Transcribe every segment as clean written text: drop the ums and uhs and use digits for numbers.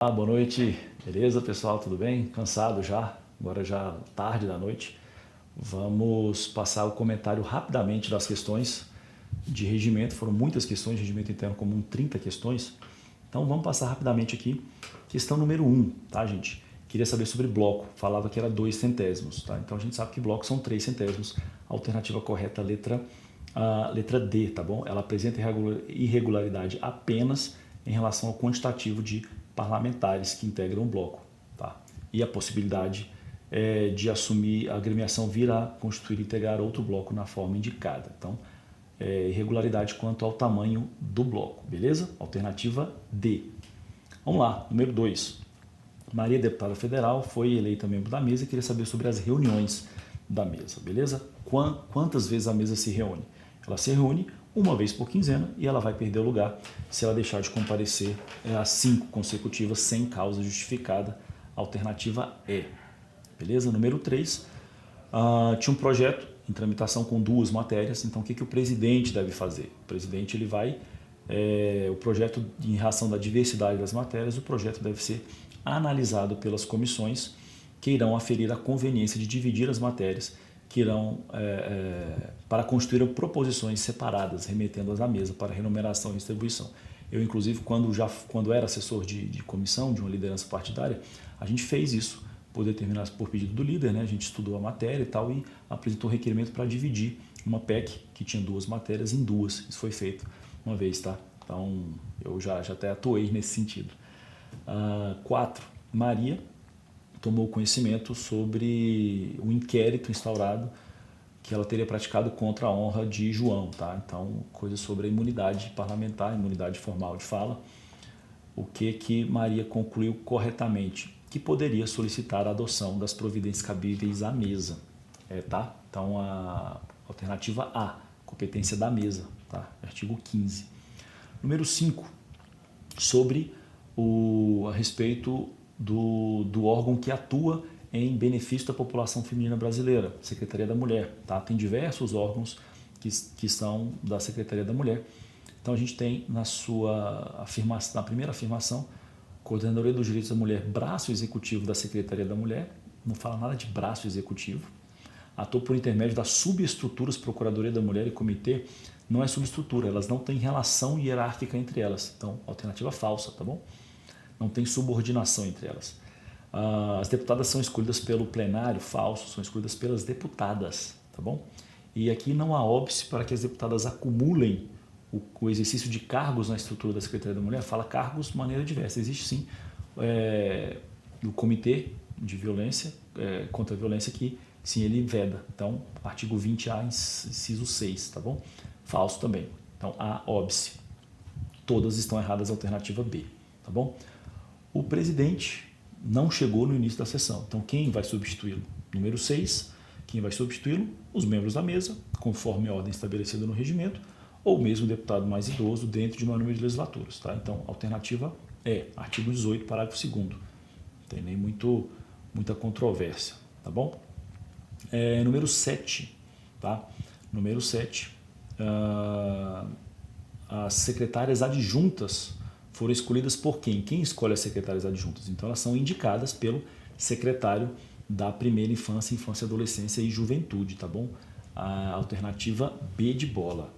Boa noite, beleza pessoal, tudo bem? Cansado já, agora já tarde da noite. Vamos passar o comentário rapidamente das questões de regimento, foram muitas questões de regimento interno comum, 30 questões. Então vamos passar rapidamente aqui. Questão número 1, tá gente? Queria saber sobre bloco, falava que era 2 centésimos, tá? Então a gente sabe que bloco são 3 centésimos, alternativa correta, letra D, tá bom? Ela apresenta irregularidade apenas em relação ao quantitativo de parlamentares que integram o bloco, tá? E a possibilidade de assumir a agremiação vir a constituir e integrar outro bloco na forma indicada. Então, irregularidade quanto ao tamanho do bloco, beleza? Alternativa D. Vamos lá, número 2. Maria, deputada federal, foi eleita membro da mesa e queria saber sobre as reuniões da mesa, beleza? Quantas vezes a mesa se reúne? Ela se reúne uma vez por quinzena e ela vai perder o lugar se ela deixar de comparecer às 5 consecutivas sem causa justificada. Alternativa E. Beleza? Número 3. Tinha um projeto em tramitação com 2 matérias, então o que o presidente deve fazer? O presidente ele vai, o projeto em razão da diversidade das matérias, o projeto deve ser analisado pelas comissões que irão aferir a conveniência de dividir as matérias, que irão para constituir proposições separadas, remetendo-as à mesa para renumeração e distribuição. Eu, inclusive, quando era assessor de comissão, de uma liderança partidária, a gente fez isso por pedido do líder, né? A gente estudou a matéria e tal e apresentou um requerimento para dividir uma PEC que tinha 2 matérias em 2. Isso foi feito uma vez, tá? Então, eu já até atuei nesse sentido. 4. Maria tomou conhecimento sobre um inquérito instaurado que ela teria praticado contra a honra de João, tá? Então, coisas sobre a imunidade parlamentar, imunidade formal de fala. O que Maria concluiu corretamente? Que poderia solicitar a adoção das providências cabíveis à mesa, tá? Então, a alternativa A, competência da mesa, tá? Artigo 15. Número 5, sobre a respeito do órgão que atua em benefício da população feminina brasileira, Secretaria da Mulher, tá? Tem diversos órgãos que são da Secretaria da Mulher. Então a gente tem na primeira afirmação, Coordenadoria dos Direitos da Mulher, braço executivo da Secretaria da Mulher, não fala nada de braço executivo, atua por intermédio das subestruturas Procuradoria da Mulher e Comitê, não é subestrutura, elas não têm relação hierárquica entre elas, então alternativa falsa, tá bom? Não tem subordinação entre elas. As deputadas são escolhidas pelo plenário, falso, são escolhidas pelas deputadas, tá bom? E aqui não há óbice para que as deputadas acumulem o exercício de cargos na estrutura da Secretaria da Mulher, fala cargos de maneira diversa. Existe sim o Comitê de Violência, contra a Violência, que sim, ele veda. Então, artigo 20A, inciso 6, tá bom? Falso também. Então, há óbice. Todas estão erradas, alternativa B, tá bom? O presidente não chegou no início da sessão. Então, quem vai substituí-lo? Número 6. Quem vai substituí-lo? Os membros da mesa, conforme a ordem estabelecida no regimento, ou mesmo o deputado mais idoso dentro de uma número de legislaturas. Tá? Então, alternativa é artigo 18, parágrafo 2º. Não tem nem muita controvérsia. Tá bom? Número 7. Tá? Número 7. As secretárias adjuntas foram escolhidas por quem? Quem escolhe as secretárias adjuntas? Então, elas são indicadas pelo secretário da primeira infância, infância, adolescência e juventude, tá bom? A alternativa B de bola.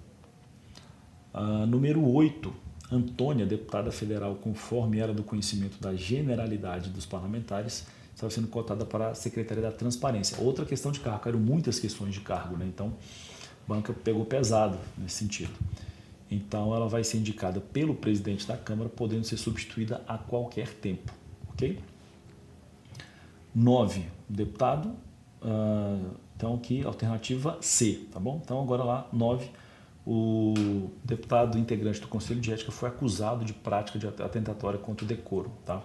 Número 8. Antônia, deputada federal, conforme era do conhecimento da generalidade dos parlamentares, estava sendo cotada para a Secretaria da Transparência. Outra questão de cargo, eram muitas questões de cargo, né? Então, a banca pegou pesado nesse sentido. Então, ela vai ser indicada pelo presidente da Câmara, podendo ser substituída a qualquer tempo. Ok? 9. Deputado. Então, aqui, alternativa C. Tá bom? Então, agora lá, 9. O deputado integrante do Conselho de Ética foi acusado de prática de atentatória contra o decoro. Tá?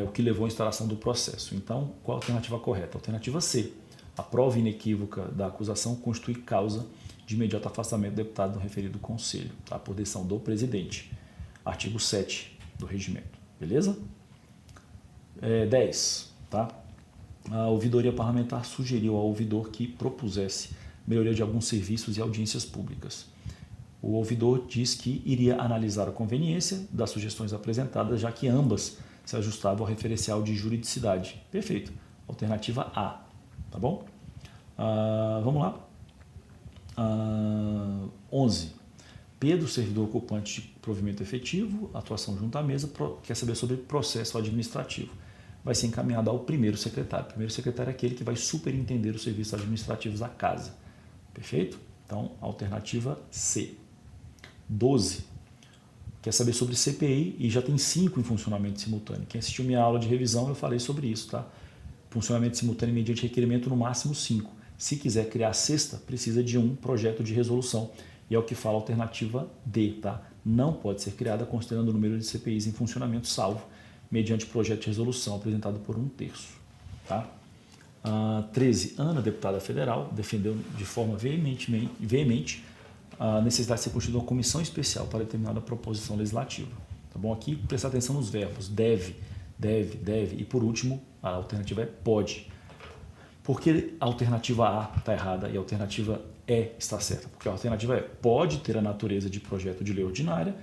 O que levou à instauração do processo. Então, qual a alternativa correta? Alternativa C. A prova inequívoca da acusação constitui causa de imediato afastamento do deputado do referido conselho, tá? Por decisão do presidente. Artigo 7 do regimento. Beleza? 10. Tá? A ouvidoria parlamentar sugeriu ao ouvidor que propusesse melhoria de alguns serviços e audiências públicas. O ouvidor diz que iria analisar a conveniência das sugestões apresentadas, já que ambas se ajustava ao referencial de juridicidade. Perfeito. Alternativa A, tá bom? Vamos lá. 11. Pedro, servidor ocupante de provimento efetivo, atuação junto à mesa, quer saber sobre processo administrativo. Vai ser encaminhado ao primeiro secretário. O primeiro secretário é aquele que vai superintender os serviços administrativos da casa. Perfeito? Então, alternativa C. 12. Quer saber sobre CPI e já tem 5 em funcionamento simultâneo. Quem assistiu minha aula de revisão, eu falei sobre isso, tá? Funcionamento simultâneo mediante requerimento no máximo 5. Se quiser criar a sexta, precisa de um projeto de resolução. E é o que fala a alternativa D, tá? Não pode ser criada considerando o número de CPIs em funcionamento, salvo mediante projeto de resolução apresentado por 1/3, tá? 13. Ana, deputada federal, defendeu de forma veemente a necessidade de ser constituída uma comissão especial para determinada proposição legislativa. Tá bom? Aqui, prestar atenção nos verbos deve, e por último, a alternativa é pode. Por que a alternativa A está errada e a alternativa E está certa? Porque a alternativa E pode ter a natureza de projeto de lei ordinária,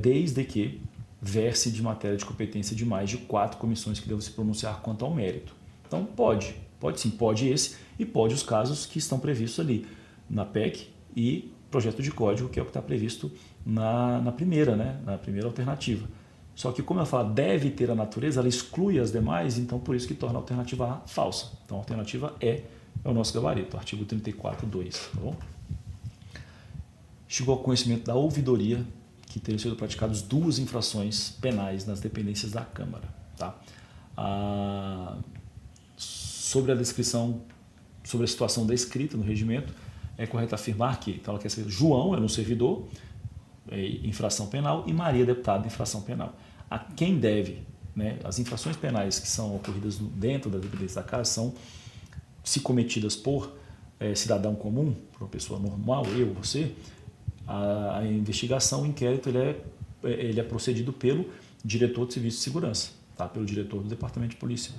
desde que verse de matéria de competência de mais de 4 comissões que devam se pronunciar quanto ao mérito. Então pode sim, pode esse e pode os casos que estão previstos ali na PEC e projeto de código, que é o que está previsto na primeira, né? Na primeira alternativa. Só que como ela fala deve ter a natureza, ela exclui as demais, então por isso que torna a alternativa A falsa. Então a alternativa E é o nosso gabarito, artigo 34.2, tá bom? Chegou ao conhecimento da ouvidoria que teriam sido praticadas 2 infrações penais nas dependências da Câmara, tá? Sobre a descrição, sobre a situação descrita no regimento, é correto afirmar que, então ela quer saber, João era um servidor, infração penal, e Maria, deputada, infração penal. A quem deve, né, as infrações penais que são ocorridas dentro das dependências da casa são, se cometidas por cidadão comum, por uma pessoa normal, eu, você, a investigação, o inquérito, ele é procedido pelo diretor de serviço de segurança, tá? Pelo diretor do departamento de polícia.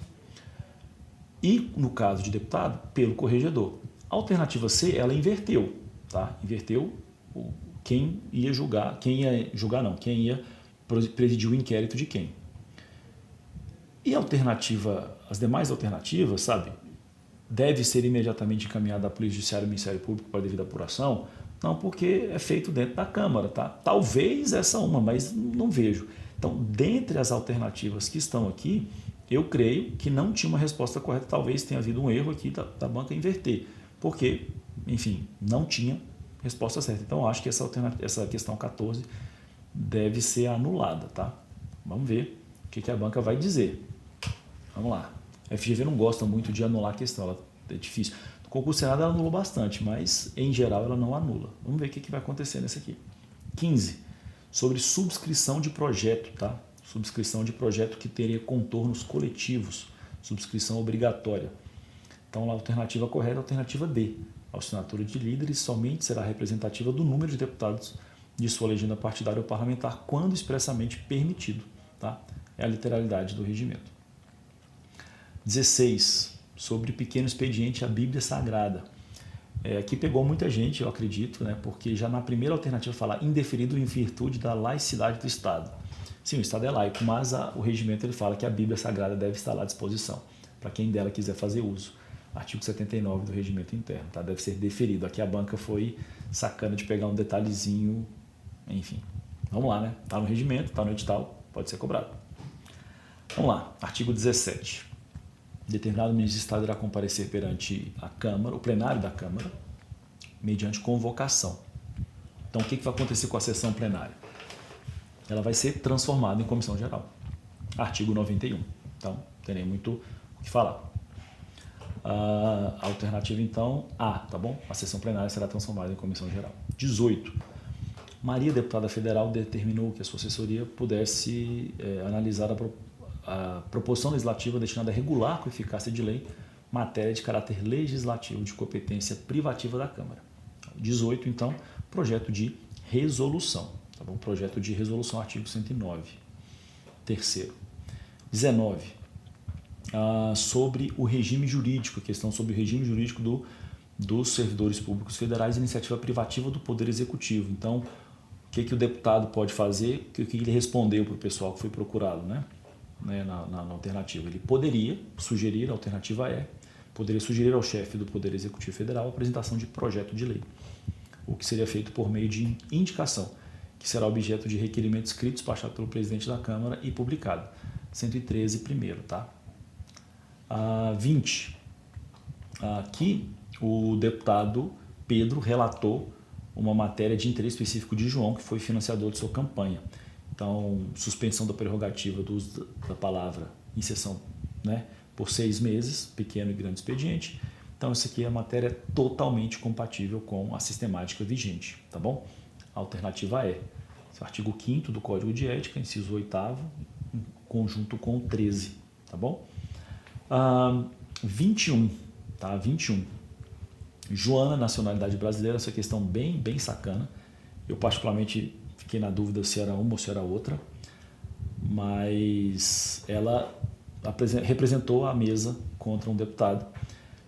E, no caso de deputado, pelo corregedor. A alternativa C, ela inverteu, tá? Inverteu quem ia quem ia presidir o inquérito de quem. E as demais alternativas, sabe? Deve ser imediatamente encaminhada à Polícia Judiciária e ao Ministério Público para devida apuração? Não, porque é feito dentro da Câmara, tá? Talvez essa uma, mas não vejo. Então, dentre as alternativas que estão aqui, eu creio que não tinha uma resposta correta. Talvez tenha havido um erro aqui da banca inverter, porque, enfim, não tinha resposta certa. Então, eu acho que essa questão 14 deve ser anulada, tá? Vamos ver o que a banca vai dizer. Vamos lá. A FGV não gosta muito de anular a questão, é difícil. No concurso Senado ela anulou bastante, mas em geral ela não anula. Vamos ver o que vai acontecer nesse aqui. 15. Sobre subscrição de projeto, tá? Subscrição de projeto que teria contornos coletivos, subscrição obrigatória. Então a alternativa correta é a alternativa D. A assinatura de líderes somente será representativa do número de deputados de sua legenda partidária ou parlamentar quando expressamente permitido, tá? É a literalidade do regimento. 16. Sobre pequeno expediente, a Bíblia Sagrada. Aqui pegou muita gente, eu acredito, né? Porque já na primeira alternativa fala indeferido em virtude da laicidade do Estado. Sim, o Estado é laico, mas o regimento ele fala que a Bíblia Sagrada deve estar lá à disposição, para quem dela quiser fazer uso. Artigo 79 do regimento interno, tá? Deve ser deferido. Aqui a banca foi sacana de pegar um detalhezinho, enfim. Vamos lá, né? Está no regimento, está no edital, pode ser cobrado. Vamos lá, artigo 17. Determinado ministro de Estado irá comparecer perante a Câmara, o plenário da Câmara, mediante convocação. Então, o que vai acontecer com a sessão plenária? Ela vai ser transformada em comissão geral. Artigo 91. Então, não tem nem muito o que falar. A alternativa, então, A, tá bom? A sessão plenária será transformada em comissão geral. 18. Maria, deputada federal, determinou que a sua assessoria pudesse analisar a proposição legislativa destinada a regular com eficácia de lei matéria de caráter legislativo de competência privativa da Câmara. 18, então, projeto de resolução. Tá bom? Projeto de resolução, artigo 109. Terceiro. 19. Sobre o regime jurídico, a questão sobre o regime jurídico dos servidores públicos federais, iniciativa privativa do Poder Executivo. Então, o que o deputado pode fazer, o que ele respondeu para o pessoal que foi procurado, né? né, na alternativa. Ele poderia sugerir, a alternativa E, poderia sugerir ao chefe do Poder Executivo Federal a apresentação de projeto de lei, o que seria feito por meio de indicação, que será objeto de requerimento escrito despachado pelo presidente da Câmara e publicado. 113 primeiro, tá? 20. Aqui o deputado Pedro relatou uma matéria de interesse específico de João, que foi financiador de sua campanha. Então, suspensão da prerrogativa do uso da palavra em sessão, né, por 6 meses, pequeno e grande expediente. Então, isso aqui é uma matéria totalmente compatível com a sistemática vigente, tá bom? A alternativa é o artigo 5º do Código de Ética, inciso 8º, em conjunto com o 13, tá bom? 21, tá? 21. Joana, nacionalidade brasileira, essa questão bem sacana. Eu particularmente fiquei na dúvida se era uma ou se era outra, mas ela representou a mesa contra um deputado,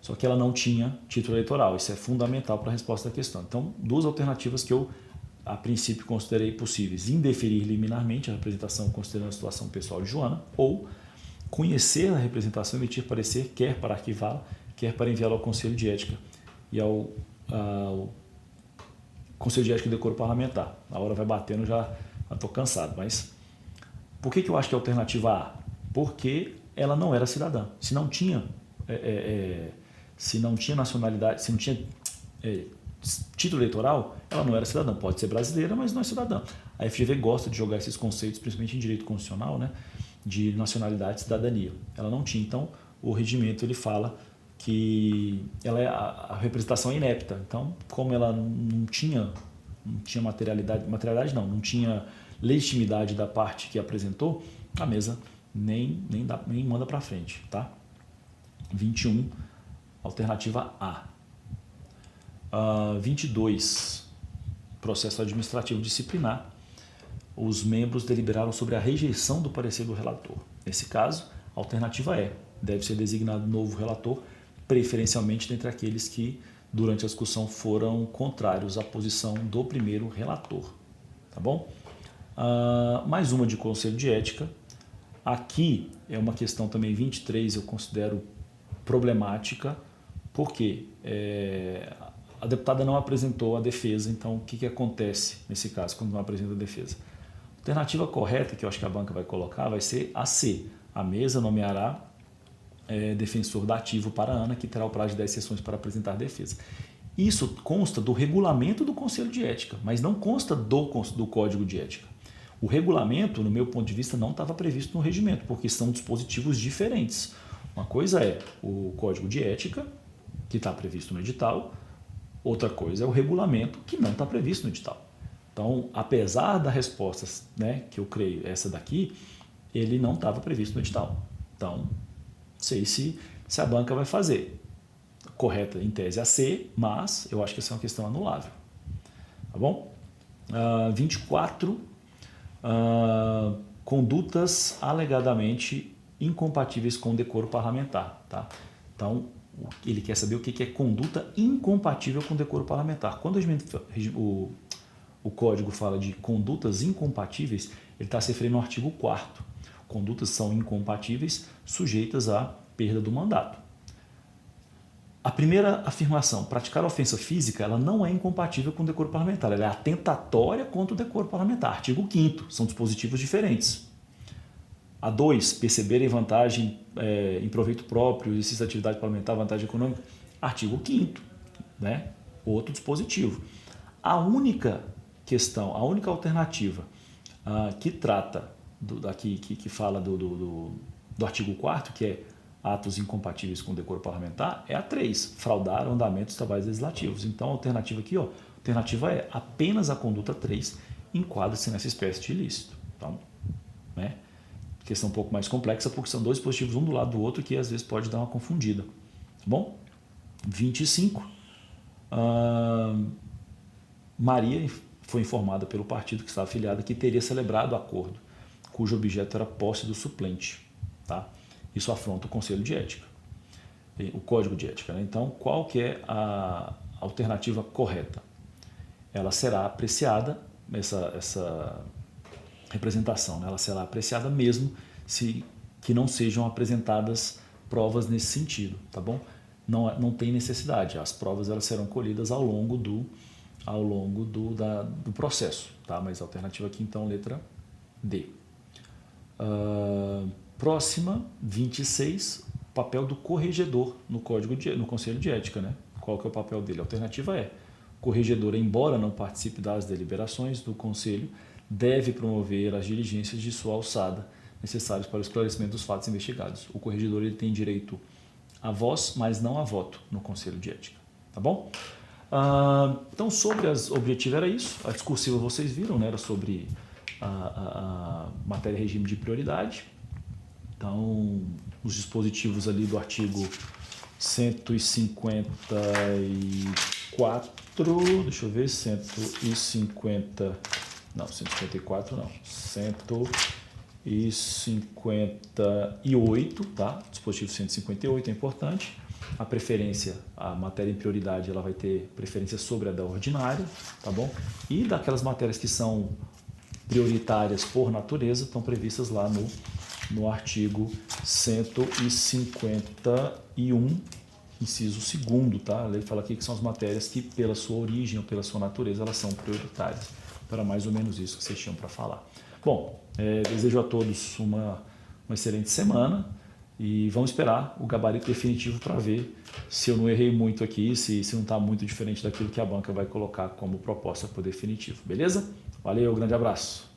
só que ela não tinha título eleitoral. Isso é fundamental para a resposta à questão. Então, duas alternativas que eu, a princípio, considerei possíveis: indeferir liminarmente a representação considerando a situação pessoal de Joana, ou conhecer a representação e emitir parecer, quer para arquivá-la, quer para enviá-la ao Conselho de Ética e ao Conselho de Ética e Decoro Parlamentar. A hora vai batendo, já estou cansado. Mas por que eu acho que é a alternativa A? Porque ela não era cidadã. Se não tinha nacionalidade, se não tinha título eleitoral, ela não era cidadã. Pode ser brasileira, mas não é cidadã. A FGV gosta de jogar esses conceitos, principalmente em direito constitucional, né, de nacionalidade e cidadania. Ela não tinha. Então, o regimento ele fala que ela a representação é inepta. Então, como ela não tinha não tinha legitimidade da parte que apresentou, a mesa nem manda para frente, tá? 21, alternativa A. 22, processo administrativo disciplinar. Os membros deliberaram sobre a rejeição do parecer do relator. Nesse caso, a alternativa é: deve ser designado novo relator, preferencialmente dentre aqueles que, durante a discussão, foram contrários à posição do primeiro relator. Tá bom? Mais uma de Conselho de Ética. Aqui é uma questão também 23, eu considero problemática, porque a deputada não apresentou a defesa. Então, o que acontece nesse caso, quando não apresenta a defesa? A alternativa correta, que eu acho que a banca vai colocar, vai ser a C. A mesa nomeará defensor dativo para a Ana, que terá o prazo de 10 sessões para apresentar defesa. Isso consta do regulamento do Conselho de Ética, mas não consta do Código de Ética. O regulamento, no meu ponto de vista, não estava previsto no regimento, porque são dispositivos diferentes. Uma coisa é o Código de Ética, que está previsto no edital, outra coisa é o regulamento, que não está previsto no edital. Então, apesar da resposta, né, que eu creio, essa daqui, ele não estava previsto no edital. Então, não sei se a banca vai fazer. Correta, em tese, a C, mas eu acho que essa é uma questão anulável. Tá bom? 24, condutas alegadamente incompatíveis com o decoro parlamentar. Tá? Então, ele quer saber o que é conduta incompatível com o decoro parlamentar. Quando o Código fala de condutas incompatíveis, ele está se referindo ao artigo 4º. Condutas são incompatíveis, sujeitas à perda do mandato. A primeira afirmação, praticar ofensa física, ela não é incompatível com o decoro parlamentar, ela é atentatória contra o decoro parlamentar. Artigo 5º, são dispositivos diferentes. A 2, perceberem vantagem em proveito próprio, exercício de atividade parlamentar, vantagem econômica. Artigo 5º, né? Outro dispositivo. A única questão, a única alternativa que trata, que fala do artigo 4º, que é atos incompatíveis com o decoro parlamentar, é a 3, fraudar o andamento dos trabalhos legislativos. Então, a alternativa aqui, a alternativa é apenas a conduta 3 enquadra-se nessa espécie de ilícito. Então, né? Questão um pouco mais complexa, porque são dois dispositivos um do lado do outro que às vezes pode dar uma confundida. Tá bom? 25. Maria foi informada pelo partido que estava afiliada que teria celebrado acordo, cujo objeto era a posse do suplente. Tá? Isso afronta o Conselho de Ética, o Código de Ética. Né? Então, qual que é a alternativa correta? Ela será apreciada, essa representação, né? Ela será apreciada mesmo se que não sejam apresentadas provas nesse sentido, tá bom? Não tem necessidade, as provas elas serão colhidas ao longo do processo, tá? Mas a alternativa aqui então, letra D. Próxima, 26, papel do corregedor no Conselho de Ética, né? Qual que é o papel dele? A alternativa é: o corregedor, embora não participe das deliberações do Conselho, deve promover as diligências de sua alçada necessárias para o esclarecimento dos fatos investigados. O corregedor ele tem direito a voz, mas não a voto no Conselho de Ética, tá bom? Então, sobre as objetivos era isso. A discursiva vocês viram, né? Era sobre a matéria regime de prioridade. Então, os dispositivos ali do artigo 154, deixa eu ver, 154 não, 158, tá? Dispositivo 158 é importante. A preferência, a matéria em prioridade, ela vai ter preferência sobre a da ordinária, tá bom? E daquelas matérias que são prioritárias por natureza, estão previstas lá no artigo 151, inciso 2º, tá? A lei fala aqui que são as matérias que, pela sua origem ou pela sua natureza, elas são prioritárias. Então, era mais ou menos isso que vocês tinham para falar. Bom, desejo a todos uma excelente semana e vamos esperar o gabarito definitivo para ver se eu não errei muito aqui, se não está muito diferente daquilo que a banca vai colocar como proposta para o definitivo. Beleza? Valeu, grande abraço.